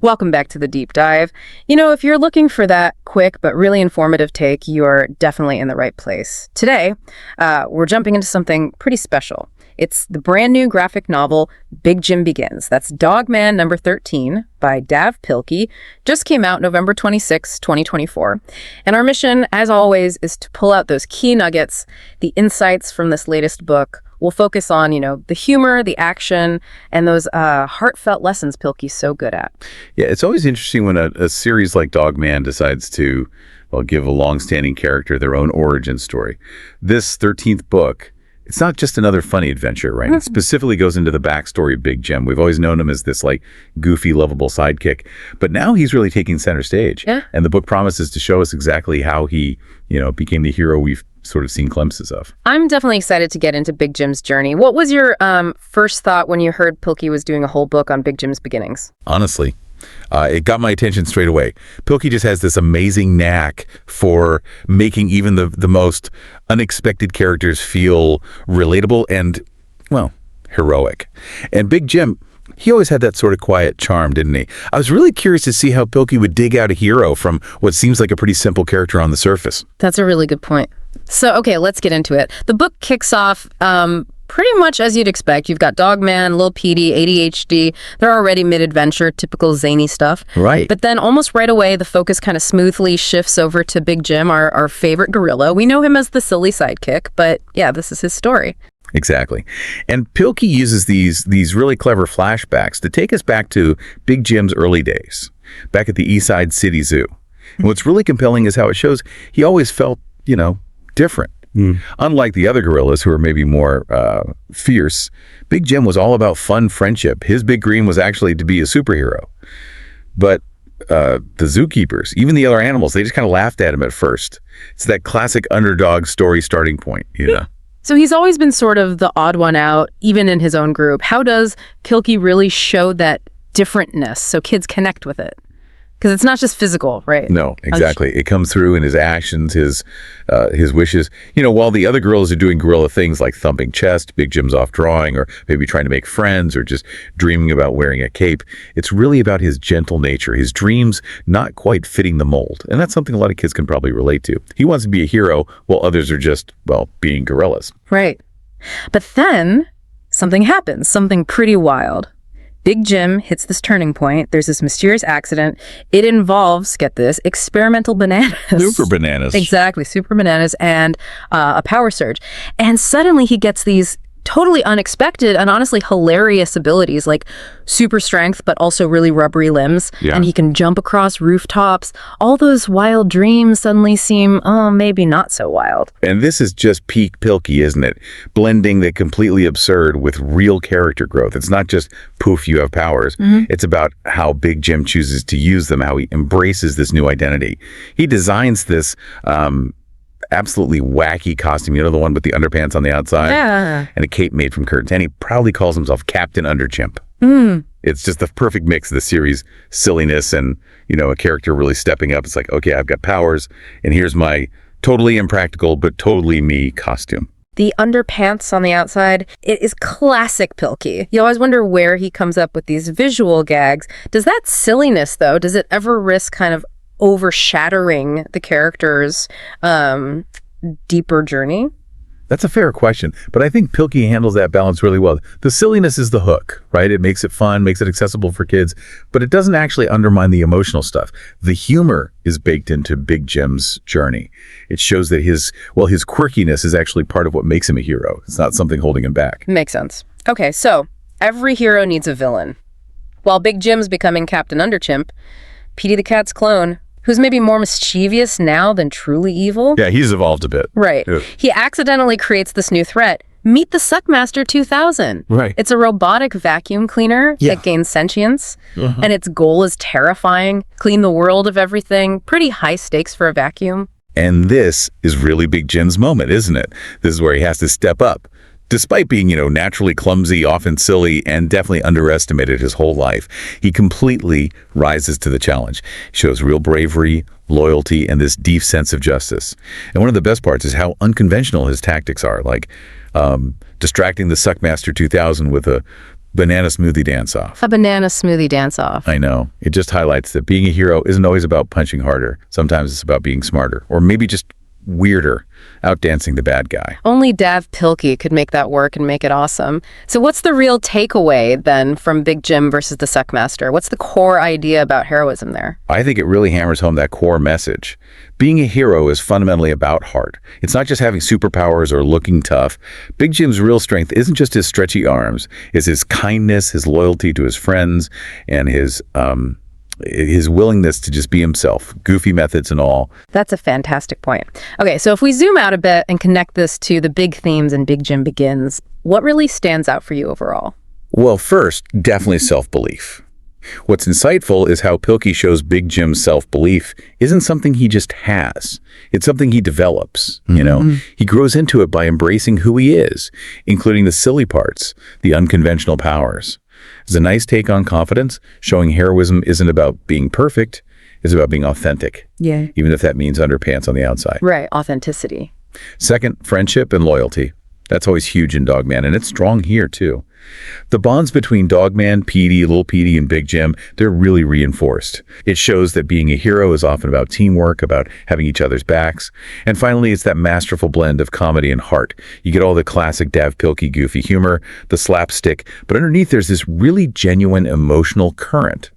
Welcome back to the deep dive. If you're looking for that quick but really informative take, you're definitely in the right place. Today, we're jumping into something pretty special. It's the brand new graphic novel, Big Jim Begins. That's Dogman number 13 by Dav Pilkey. Just came out November 26, 2024. And our mission, as always, is to pull out those key nuggets, the insights from this latest book. We'll focus on, the humor, the action, and those heartfelt lessons Pilkey's so good at. Yeah, it's always interesting when a series like Dogman decides to, give a long-standing character their own origin story. This 13th book, it's not just another funny adventure, right? It specifically goes into the backstory of Big Jim. We've always known him as this goofy, lovable sidekick, but now he's really taking center stage. Yeah. And the book promises to show us exactly how he, became the hero we've sort of seen glimpses of. I'm definitely excited to get into Big Jim's journey. What was your first thought when you heard Pilkey was doing a whole book on Big Jim's beginnings? Honestly, it got my attention straight away. Pilkey just has this amazing knack for making even the most unexpected characters feel relatable and, heroic. And Big Jim, he always had that sort of quiet charm, didn't he? I was really curious to see how Pilkey would dig out a hero from what seems like a pretty simple character on the surface. That's a really good point. So, okay, let's get into it. The book kicks off pretty much as you'd expect. You've got Dogman, Lil Petey, ADHD. They're already mid-adventure, typical zany stuff. Right. But then almost right away, the focus kind of smoothly shifts over to Big Jim, our favorite gorilla. We know him as the silly sidekick, but yeah, this is his story. Exactly. And Pilkey uses these really clever flashbacks to take us back to Big Jim's early days, back at the Eastside City Zoo. And what's really compelling is how it shows he always felt, different. Unlike the other gorillas who are maybe more fierce, Big Jim was all about fun friendship. His big dream was actually to be a superhero. But the zookeepers, even the other animals, they just kind of laughed at him at first. It's that classic underdog story starting point, So he's always been sort of the odd one out, even in his own group. How does Pilkey really show that differentness so kids connect with it? Because it's not just physical, right? No, exactly. It comes through in his actions, his wishes. While the other gorillas are doing gorilla things like thumping chest, Big Jim's off drawing, or maybe trying to make friends, or just dreaming about wearing a cape, it's really about his gentle nature, his dreams not quite fitting the mold. And that's something a lot of kids can probably relate to. He wants to be a hero while others are just, being gorillas. Right. But then something happens, something pretty wild. Big Jim hits this turning point. There's this mysterious accident. It involves, get this, experimental bananas. Super bananas. Exactly, super bananas and a power surge. And suddenly he gets these totally unexpected and honestly hilarious abilities like super strength, but also really rubbery limbs. Yeah. And he can jump across rooftops. All those wild dreams suddenly seem, maybe not so wild. And this is just peak Pilkey, isn't it? Blending the completely absurd with real character growth. It's not just, poof, you have powers. It's about how Big Jim chooses to use them, how he embraces this new identity. He designs this absolutely wacky costume, the one with the underpants on the outside, and a cape made from curtains, and he proudly calls himself Captain Underchimp. It's just the perfect mix of the series silliness and a character really stepping up. It's like, okay, I've got powers, and here's my totally impractical but totally me costume. The underpants on the outside, it is classic Pilkey. You always wonder where he comes up with these visual gags. Does that silliness, though, does it ever risk kind of overshadowing the character's deeper journey? That's a fair question, but I think Pilkey handles that balance really well. The silliness is the hook, right? It makes it fun, makes it accessible for kids, but it doesn't actually undermine the emotional stuff. The humor is baked into Big Jim's journey. It shows that his quirkiness is actually part of what makes him a hero. It's not something holding him back. Makes sense. Okay, so every hero needs a villain. While Big Jim's becoming Captain Underchimp, Petey the Cat's clone, who's maybe more mischievous now than truly evil. Yeah, he's evolved a bit. Right. Yeah. He accidentally creates this new threat. Meet the Suckmaster 2000. Right. It's a robotic vacuum cleaner that gains sentience, and its goal is terrifying, clean the world of everything. Pretty high stakes for a vacuum. And this is really Big Jim's moment, isn't it? This is where he has to step up. Despite being, naturally clumsy, often silly, and definitely underestimated his whole life, he completely rises to the challenge. He shows real bravery, loyalty, and this deep sense of justice. And one of the best parts is how unconventional his tactics are, like distracting the Suckmaster 2000 with a banana smoothie dance-off. A banana smoothie dance-off. I know. It just highlights that being a hero isn't always about punching harder. Sometimes it's about being smarter, or maybe just weirder, outdancing the bad guy. Only Dav Pilkey could make that work and make it awesome. So what's the real takeaway, then, from Big Jim versus the Suckmaster? What's the core idea about heroism there? I think it really hammers home that core message. Being a hero is fundamentally about heart. It's not just having superpowers or looking tough. Big Jim's real strength isn't just his stretchy arms. It's his kindness, his loyalty to his friends, and his willingness to just be himself, goofy methods and all. That's a fantastic point. Okay, so if we zoom out a bit and connect this to the big themes in Big Jim Begins, what really stands out for you overall? Well, first, definitely self-belief. What's insightful is how Pilkey shows Big Jim's self-belief isn't something he just has. It's something he develops, you know? He grows into it by embracing who he is, including the silly parts, the unconventional powers. It's a nice take on confidence, showing heroism isn't about being perfect, it's about being authentic. Yeah. Even if that means underpants on the outside. Right, authenticity. Second, friendship and loyalty. That's always huge in Dogman, and it's strong here, too. The bonds between Dogman, Petey, Little Petey, and Big Jim, they're really reinforced. It shows that being a hero is often about teamwork, about having each other's backs. And finally, it's that masterful blend of comedy and heart. You get all the classic Dav Pilkey goofy humor, the slapstick, but underneath there's this really genuine emotional current.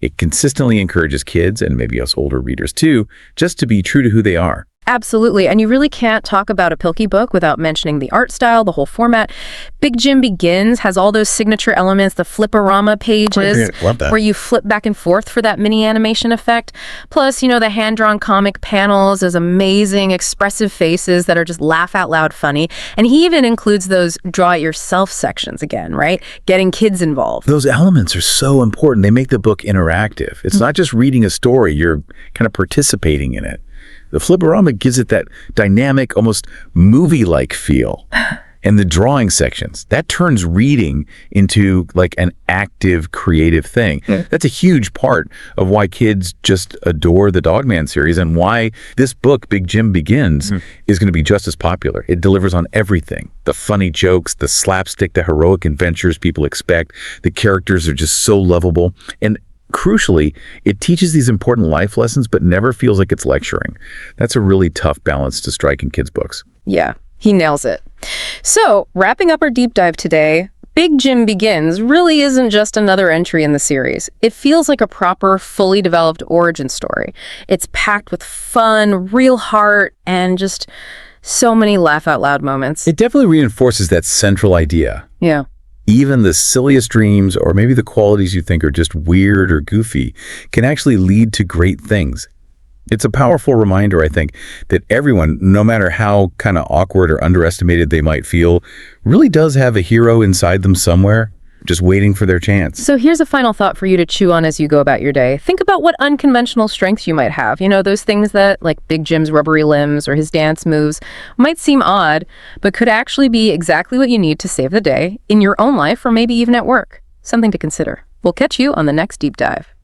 It consistently encourages kids, and maybe us older readers too, just to be true to who they are. Absolutely, and you really can't talk about a Pilkey book without mentioning the art style, the whole format. Big Jim Begins has all those signature elements, the flip-a-rama pages, Love that. where you flip back and forth for that mini animation effect. Plus, you know, the hand-drawn comic panels, those amazing expressive faces that are just laugh-out-loud funny. And he even includes those draw-it-yourself sections again, right? Getting kids involved. Those elements are so important. They make the book interactive. It's not just reading a story, you're kind of participating in it. The flip-a-rama gives it that dynamic, almost movie-like feel. And the drawing sections, that turns reading into like an active, creative thing. That's a huge part of why kids just adore the Dogman series and why this book, Big Jim Begins, is going to be just as popular. It delivers on everything. The funny jokes, the slapstick, the heroic adventures people expect. The characters are just so lovable. And crucially, it teaches these important life lessons, but never feels like it's lecturing. That's a really tough balance to strike in kids' books. Yeah, he nails it. So, wrapping up our deep dive today, Big Jim Begins really isn't just another entry in the series. It feels like a proper, fully developed origin story. It's packed with fun, real heart, and just so many laugh-out-loud moments. It definitely reinforces that central idea. Yeah. Even the silliest dreams, or maybe the qualities you think are just weird or goofy, can actually lead to great things. It's a powerful reminder, I think, that everyone, no matter how kind of awkward or underestimated they might feel, really does have a hero inside them somewhere, just waiting for their chance. So here's a final thought for you to chew on as you go about your day. Think about what unconventional strengths you might have. You know, those things that, like Big Jim's rubbery limbs or his dance moves, might seem odd, but could actually be exactly what you need to save the day in your own life or maybe even at work. Something to consider. We'll catch you on the next deep dive.